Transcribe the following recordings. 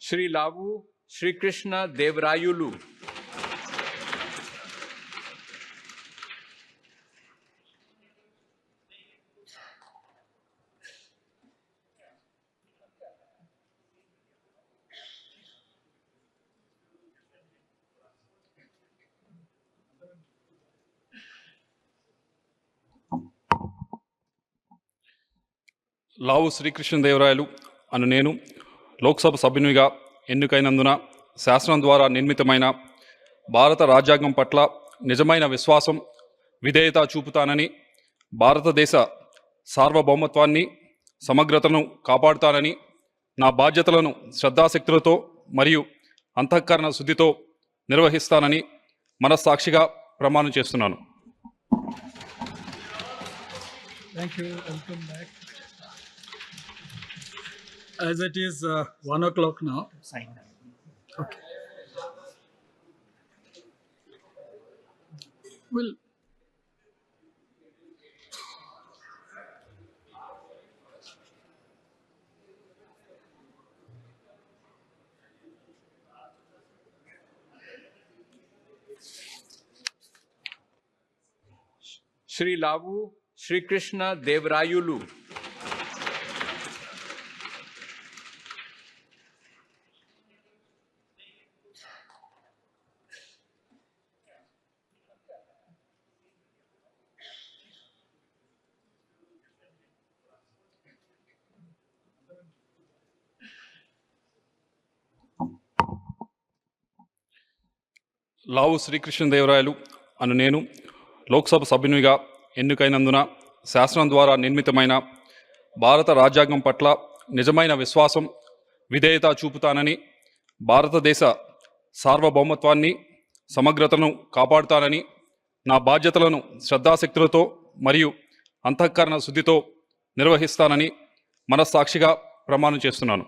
Sri Lavu Sri Krishna Devrayulu. లావు శ్రీకృష్ణదేవరాయలు అను నేను లోక్సభ సభ్యునిగా ఎన్నికైనందున శాసనం ద్వారా నిర్మితమైన భారత రాజ్యాంగం పట్ల నిజమైన విశ్వాసం, విధేయత చూపుతానని, భారతదేశ సార్వభౌమత్వాన్ని, సమగ్రతను కాపాడుతానని, నా బాధ్యతలను శ్రద్ధాశక్తులతో మరియు అంతఃకరణ శుద్ధితో నిర్వహిస్తానని మనస్సాక్షిగా ప్రమాణం చేస్తున్నాను. Thank you. Welcome back. As it is 1 o'clock now. Sign. Okay. Well, Sri Lavu Sri Krishna Devrayulu. లావు శ్రీకృష్ణదేవరాయలు అను నేను లోక్సభ సభ్యునిగా ఎన్నికైనందున శాసనం ద్వారా నిర్మితమైన భారత రాజ్యాంగం పట్ల నిజమైన విశ్వాసం, విధేయత చూపుతానని, భారతదేశ సార్వభౌమత్వాన్ని, సమగ్రతను కాపాడుతానని, నా బాధ్యతలను శ్రద్ధాశక్తులతో మరియు అంతఃకరణ శుద్ధితో నిర్వహిస్తానని మనస్సాక్షిగా ప్రమాణం చేస్తున్నాను.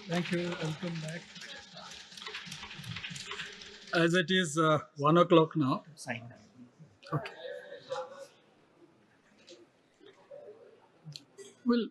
thank you. Welcome back. As it is 1 o'clock now. Sign. Okay. Well,